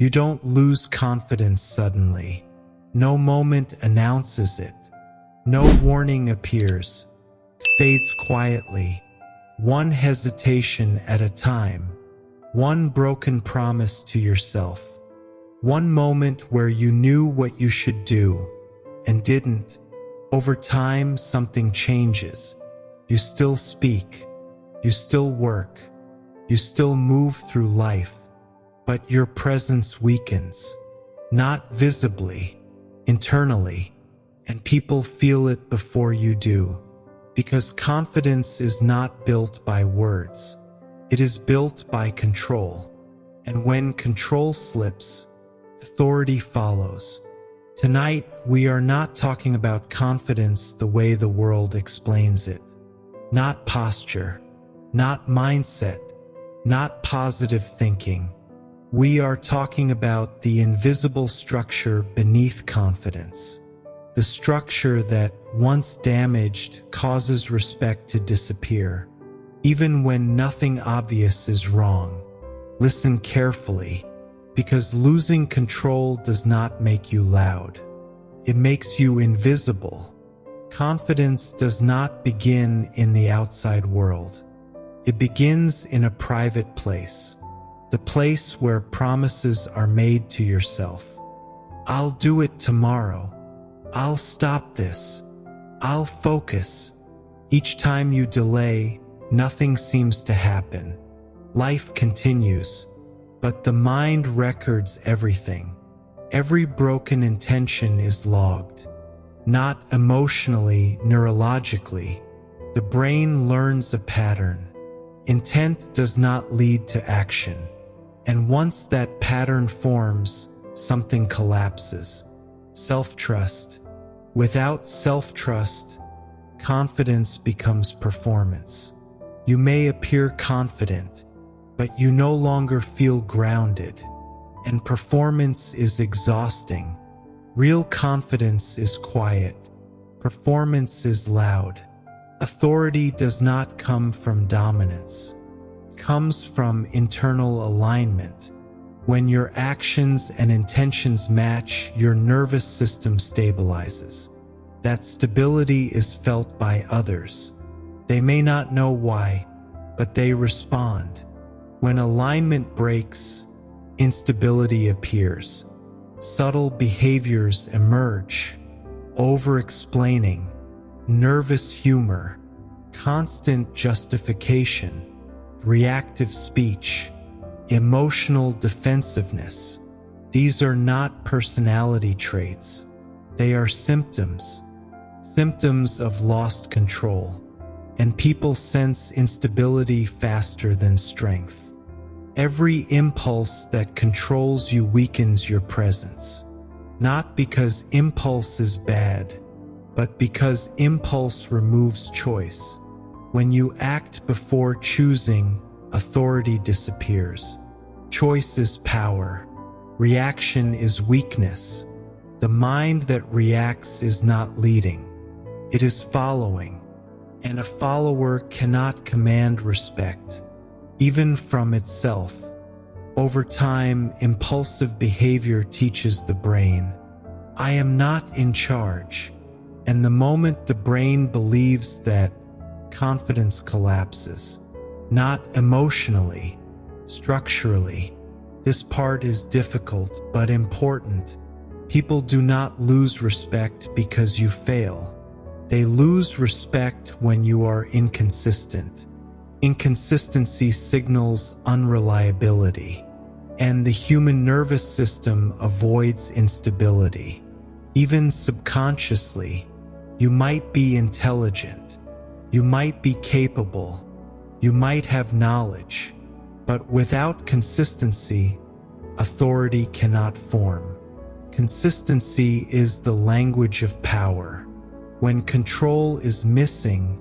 You don't lose confidence suddenly. No moment announces it. No warning appears. It fades quietly, one hesitation at a time, one broken promise to yourself, one moment where you knew what you should do and didn't. Over time, something changes. You still speak, you still work, you still move through life, but your presence weakens, not visibly, internally, and people feel it before you do. Because confidence is not built by words. It is built by control. And when control slips, authority follows. Tonight, we are not talking about confidence the way the world explains it. Not posture, not mindset, not positive thinking. We are talking about the invisible structure beneath confidence. The structure that, once damaged, causes respect to disappear, even when nothing obvious is wrong. Listen carefully, because losing control does not make you loud. It makes you invisible. Confidence does not begin in the outside world. It begins in a private place, the place where promises are made to yourself. I'll do it tomorrow. I'll stop this. I'll focus. Each time you delay, nothing seems to happen. Life continues, but the mind records everything. Every broken intention is logged. Not emotionally, neurologically. The brain learns a pattern. Intent does not lead to action. And once that pattern forms, something collapses. Self-trust. Without self-trust, confidence becomes performance. You may appear confident, but you no longer feel grounded, and performance is exhausting. Real confidence is quiet. Performance is loud. Authority does not come from dominance. It comes from internal alignment. When your actions and intentions match, your nervous system stabilizes. That stability is felt by others. They may not know why, but they respond. When alignment breaks, instability appears. Subtle behaviors emerge. Over-explaining, nervous humor, constant justification, reactive speech, emotional defensiveness. These are not personality traits. They are symptoms. Symptoms of lost control. And people sense instability faster than strength. Every impulse that controls you weakens your presence. Not because impulse is bad, but because impulse removes choice. When you act before choosing, authority disappears. Choice is power. Reaction is weakness. The mind that reacts is not leading. It is following. And a follower cannot command respect, even from itself. Over time, impulsive behavior teaches the brain, I am not in charge. And the moment the brain believes that, confidence collapses. Not emotionally, structurally. This part is difficult but important. People do not lose respect because you fail. They lose respect when you are inconsistent. Inconsistency signals unreliability, and the human nervous system avoids instability. Even subconsciously, you might be intelligent, you might be capable, you might have knowledge, but without consistency, authority cannot form. Consistency is the language of power. When control is missing,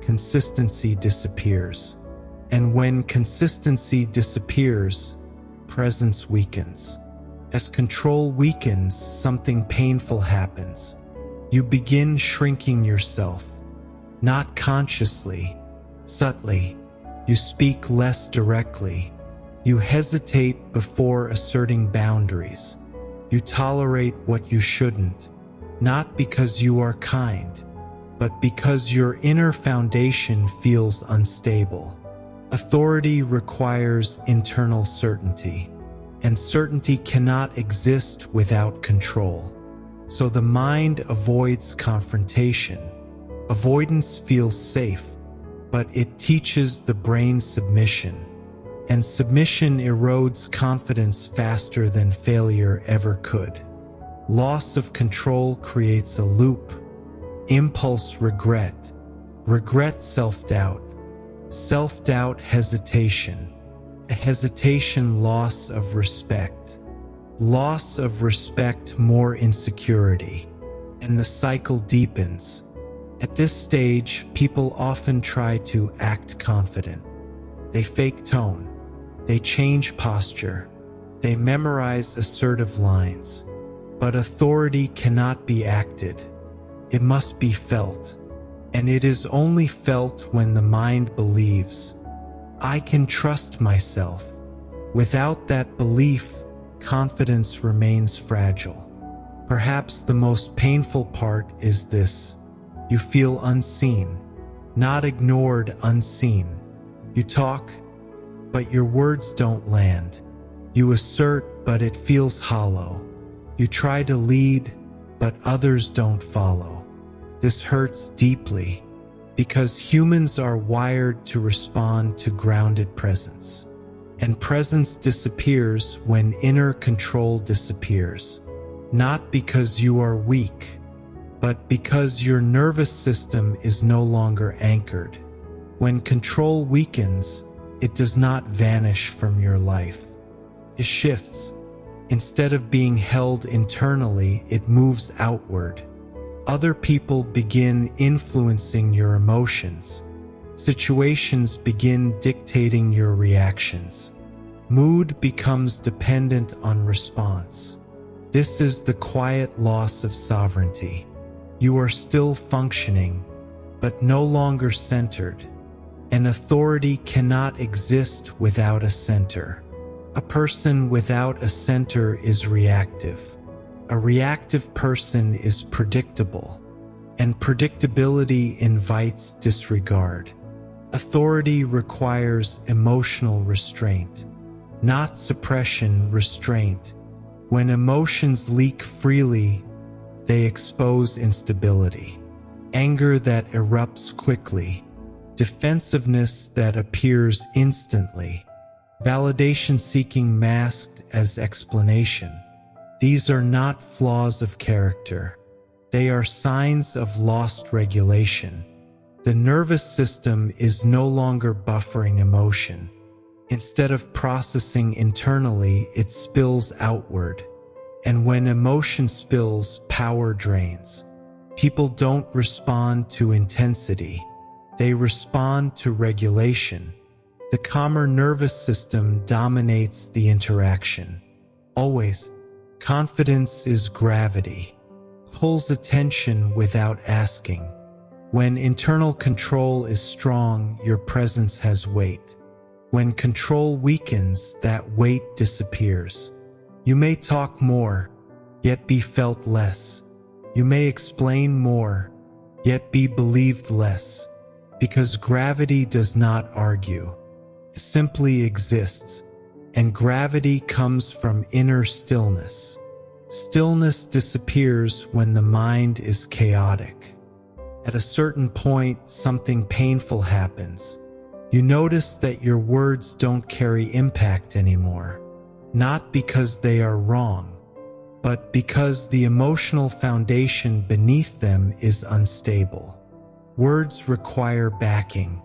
consistency disappears. And when consistency disappears, presence weakens. As control weakens, something painful happens. You begin shrinking yourself. Not consciously, subtly. You speak less directly. You hesitate before asserting boundaries. You tolerate what you shouldn't, not because you are kind, but because your inner foundation feels unstable. Authority requires internal certainty, and certainty cannot exist without control. So the mind avoids confrontation. Avoidance feels safe, but it teaches the brain submission, and submission erodes confidence faster than failure ever could. Loss of control creates a loop. Impulse regret, regret self-doubt, self-doubt hesitation, a hesitation loss of respect, loss of respect more insecurity, and the cycle deepens. At this stage, people often try to act confident. They fake tone, they change posture, they memorize assertive lines. But authority cannot be acted. It must be felt. And it is only felt when the mind believes, I can trust myself. Without that belief, confidence remains fragile. Perhaps the most painful part is this. You feel unseen, not ignored, unseen. You talk, but your words don't land. You assert, but it feels hollow. You try to lead, but others don't follow. This hurts deeply because humans are wired to respond to grounded presence. And presence disappears when inner control disappears. Not because you are weak, but because your nervous system is no longer anchored. When control weakens, it does not vanish from your life. It shifts. Instead of being held internally, it moves outward. Other people begin influencing your emotions. Situations begin dictating your reactions. Mood becomes dependent on response. This is the quiet loss of sovereignty. You are still functioning, but no longer centered. And authority cannot exist without a center. A person without a center is reactive. A reactive person is predictable, and predictability invites disregard. Authority requires emotional restraint, not suppression, restraint. When emotions leak freely, they expose instability. Anger that erupts quickly, defensiveness that appears instantly, validation seeking masked as explanation. These are not flaws of character. They are signs of lost regulation. The nervous system is no longer buffering emotion. Instead of processing internally, it spills outward. And when emotion spills, power drains. People don't respond to intensity. They respond to regulation. The calmer nervous system dominates the interaction. Always, confidence is gravity, pulls attention without asking. When internal control is strong, your presence has weight. When control weakens, that weight disappears. You may talk more, yet be felt less. You may explain more, yet be believed less. Because gravity does not argue. It simply exists. And gravity comes from inner stillness. Stillness disappears when the mind is chaotic. At a certain point, something painful happens. You notice that your words don't carry impact anymore. Not because they are wrong, but because the emotional foundation beneath them is unstable. Words require backing.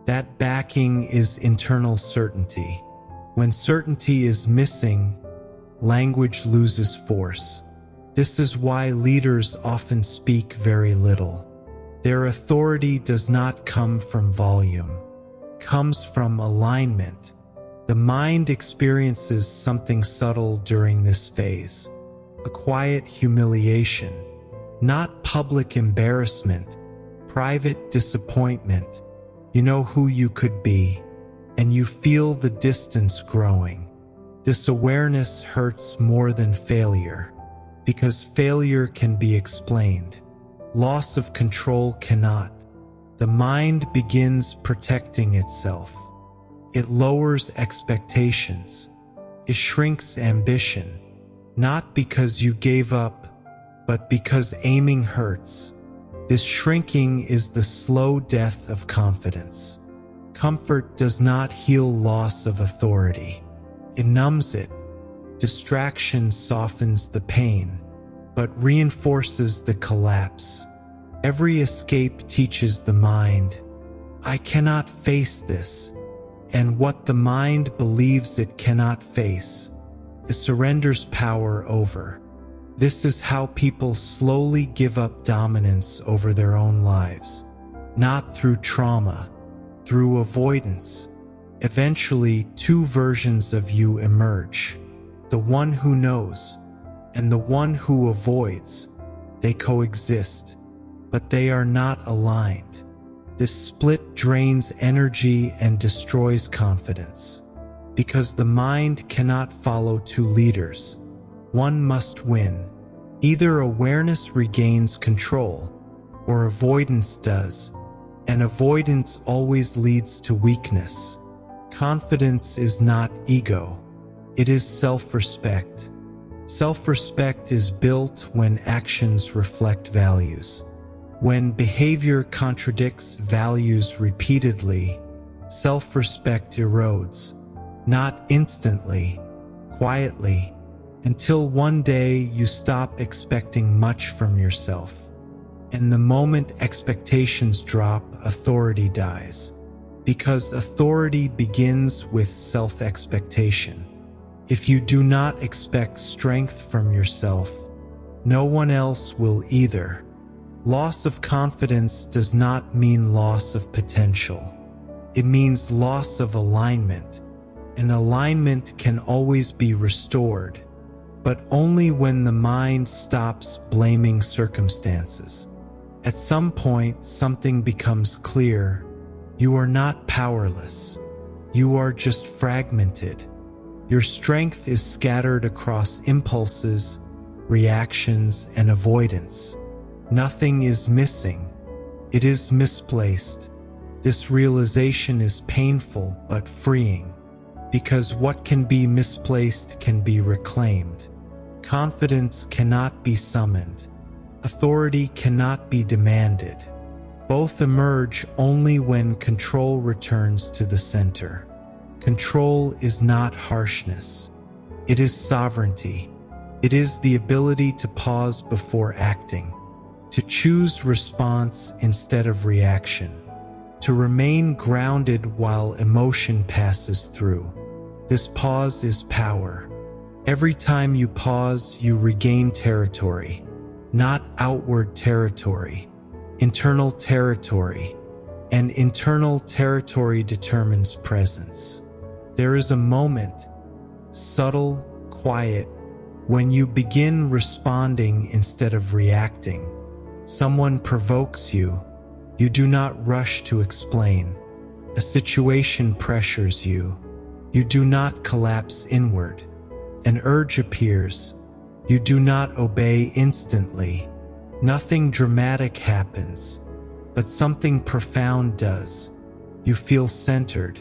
That backing is internal certainty. When certainty is missing, language loses force. This is why leaders often speak very little. Their authority does not come from volume. It comes from alignment. The mind experiences something subtle during this phase. A quiet humiliation. Not public embarrassment. Private disappointment. You know who you could be, and you feel the distance growing. This awareness hurts more than failure, because failure can be explained. Loss of control cannot. The mind begins protecting itself. It lowers expectations. It shrinks ambition, not because you gave up, but because aiming hurts. This shrinking is the slow death of confidence. Comfort does not heal loss of authority. It numbs it. Distraction softens the pain, but reinforces the collapse. Every escape teaches the mind, I cannot face this. And what the mind believes it cannot face, it surrenders power over. This is how people slowly give up dominance over their own lives. Not through trauma, through avoidance. Eventually, two versions of you emerge. The one who knows, and the one who avoids. They coexist, but they are not aligned. This split drains energy and destroys confidence. Because the mind cannot follow two leaders. One must win. Either awareness regains control, or avoidance does, and avoidance always leads to weakness. Confidence is not ego. It is self-respect. Self-respect is built when actions reflect values. When behavior contradicts values repeatedly, self-respect erodes. Not instantly, quietly, until one day you stop expecting much from yourself. And the moment expectations drop, authority dies. Because authority begins with self-expectation. If you do not expect strength from yourself, no one else will either. Loss of confidence does not mean loss of potential. It means loss of alignment. And alignment can always be restored, but only when the mind stops blaming circumstances. At some point, something becomes clear. You are not powerless. You are just fragmented. Your strength is scattered across impulses, reactions, and avoidance. Nothing is missing. It is misplaced. This realization is painful but freeing, because what can be misplaced can be reclaimed. Confidence cannot be summoned. Authority cannot be demanded. Both emerge only when control returns to the center. Control is not harshness. It is sovereignty. It is the ability to pause before acting, to choose response instead of reaction, to remain grounded while emotion passes through. This pause is power. Every time you pause, you regain territory, not outward territory, internal territory, and internal territory determines presence. There is a moment, subtle, quiet, when you begin responding instead of reacting. Someone provokes you. You do not rush to explain. A situation pressures you. You do not collapse inward. An urge appears. You do not obey instantly. Nothing dramatic happens, but something profound does. You feel centered.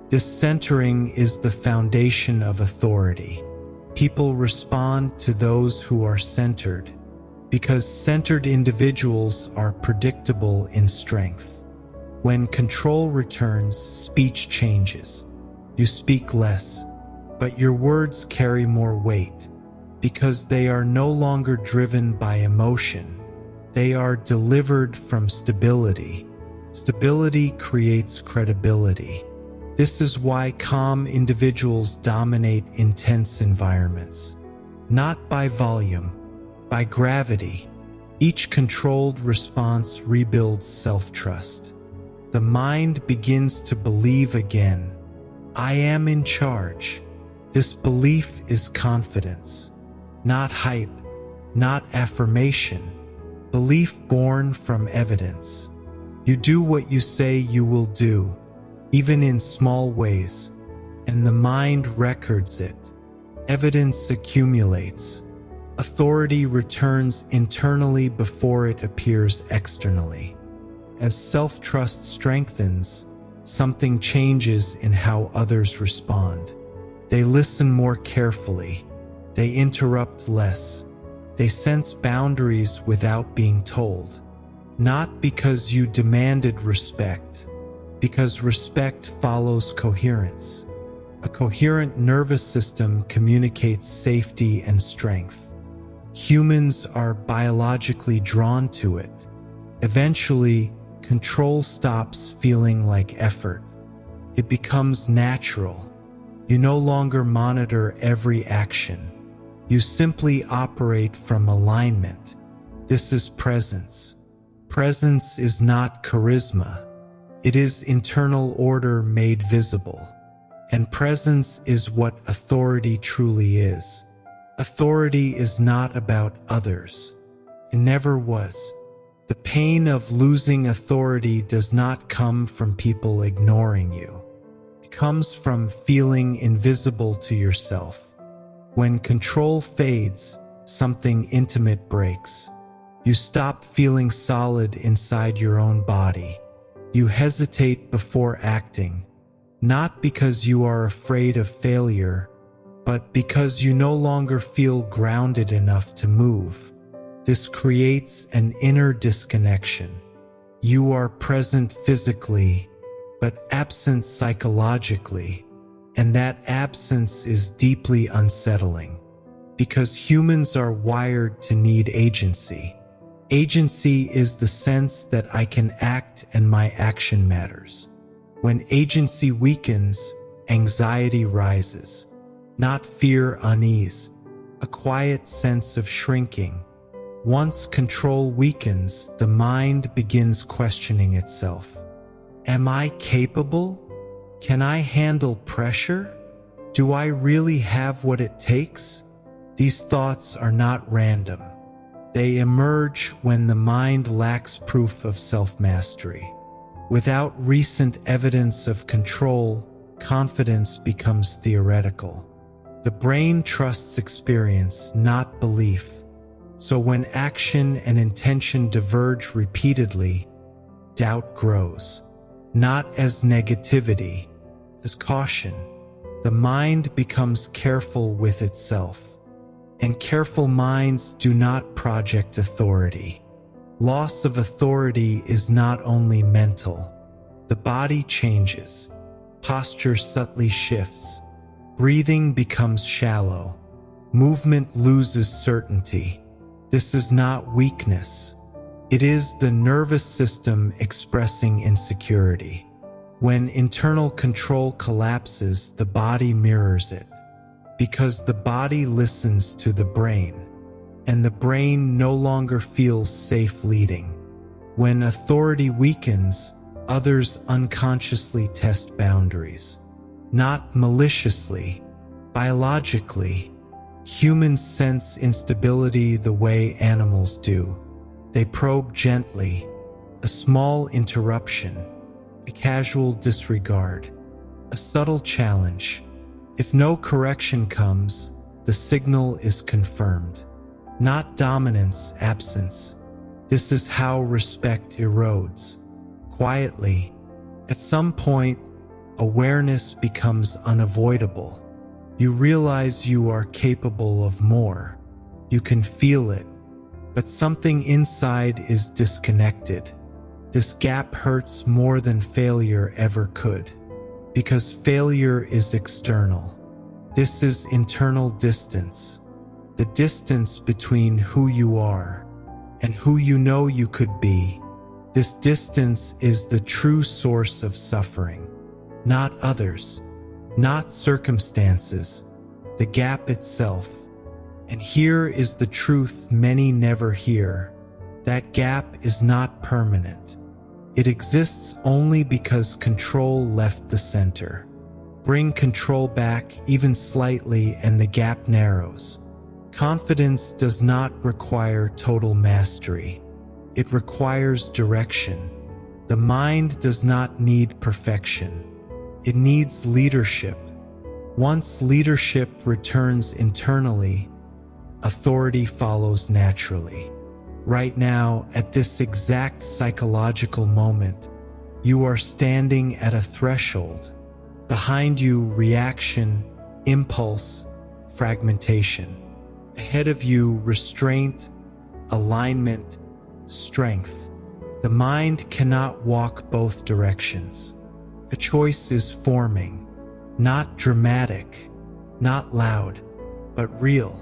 This centering is the foundation of authority. People respond to those who are centered, because centered individuals are predictable in strength. When control returns, speech changes. You speak less, but your words carry more weight, because they are no longer driven by emotion. They are delivered from stability. Stability creates credibility. This is why calm individuals dominate intense environments. Not by volume, by gravity. Each controlled response rebuilds self-trust. The mind begins to believe again. I am in charge. This belief is confidence, not hype, not affirmation. Belief born from evidence. You do what you say you will do. even in small ways, and the mind records it. Evidence accumulates. Authority returns internally before it appears externally. As self-trust strengthens, something changes in how others respond. They listen more carefully. They interrupt less. They sense boundaries without being told. Not because you demanded respect, because respect follows coherence. A coherent nervous system communicates safety and strength. Humans are biologically drawn to it. Eventually, control stops feeling like effort. It becomes natural. You no longer monitor every action. You simply operate from alignment. This is presence. Presence is not charisma. It is internal order made visible. And presence is what authority truly is. Authority is not about others. It never was. The pain of losing authority does not come from people ignoring you. It comes from feeling invisible to yourself. When control fades, something intimate breaks. You stop feeling solid inside your own body. You hesitate before acting, not because you are afraid of failure, but because you no longer feel grounded enough to move. This creates an inner disconnection. You are present physically, but absent psychologically, and that absence is deeply unsettling, because humans are wired to need agency. Agency is the sense that I can act and my action matters. When agency weakens, anxiety rises. Not fear, unease, a quiet sense of shrinking. Once control weakens, the mind begins questioning itself. Am I capable? Can I handle pressure? Do I really have what it takes? These thoughts are not random. They emerge when the mind lacks proof of self-mastery. Without recent evidence of control, confidence becomes theoretical. The brain trusts experience, not belief. So when action and intention diverge repeatedly, doubt grows. Not as negativity, as caution. The mind becomes careful with itself. And careful minds do not project authority. Loss of authority is not only mental. The body changes. Posture subtly shifts. Breathing becomes shallow. Movement loses certainty. This is not weakness. It is the nervous system expressing insecurity. When internal control collapses, the body mirrors it. Because the body listens to the brain, and the brain no longer feels safe leading. When authority weakens, others unconsciously test boundaries. Not maliciously, biologically. Humans sense instability the way animals do. They probe gently, a small interruption, a casual disregard, a subtle challenge. If no correction comes, the signal is confirmed. Not dominance, absence. This is how respect erodes. Quietly, at some point, awareness becomes unavoidable. You realize you are capable of more. You can feel it, but something inside is disconnected. This gap hurts more than failure ever could. Because failure is external. This is internal distance. The distance between who you are and who you know you could be. This distance is the true source of suffering. Not others, not circumstances, the gap itself. And here is the truth many never hear. That gap is not permanent. It exists only because control left the center. Bring control back even slightly and the gap narrows. Confidence does not require total mastery. It requires direction. The mind does not need perfection. It needs leadership. Once leadership returns internally, authority follows naturally. Right now, at this exact psychological moment, you are standing at a threshold. Behind you, reaction, impulse, fragmentation. Ahead of you, restraint, alignment, strength. The mind cannot walk both directions. A choice is forming, not dramatic, not loud, but real.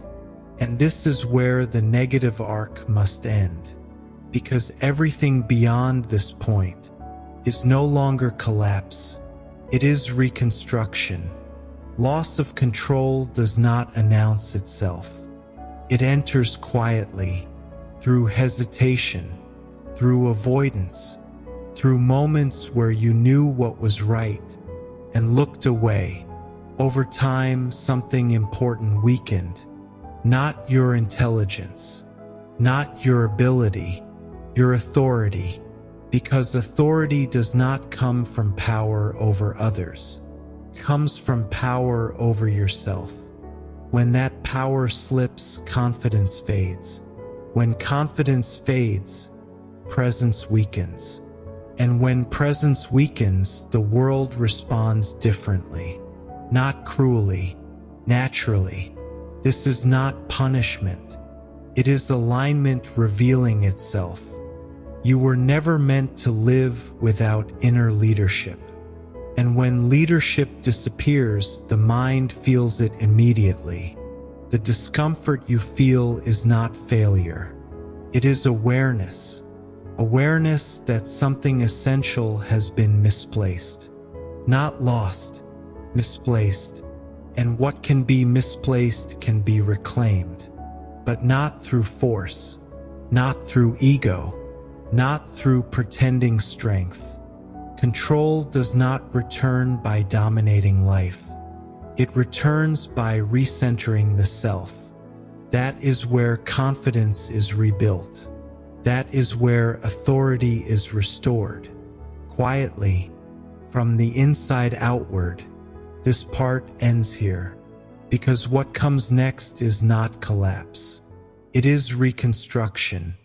And this is where the negative arc must end, because everything beyond this point is no longer collapse. It is reconstruction. Loss of control does not announce itself. It enters quietly, through hesitation, through avoidance, through moments where you knew what was right and looked away. Over time, something important weakened. Not your intelligence, not your ability, your authority, because authority does not come from power over others. It comes from power over yourself. When that power slips, confidence fades. When confidence fades, presence weakens. And when presence weakens, the world responds differently, not cruelly, naturally. This is not punishment. It is alignment revealing itself. You were never meant to live without inner leadership. And when leadership disappears, the mind feels it immediately. The discomfort you feel is not failure. It is awareness. Awareness that something essential has been misplaced. Not lost, misplaced. And what can be misplaced can be reclaimed. But not through force, not through ego, not through pretending strength. Control does not return by dominating life. It returns by recentering the self. That is where confidence is rebuilt. That is where authority is restored. Quietly, from the inside outward. This part ends here, because what comes next is not collapse. It is reconstruction.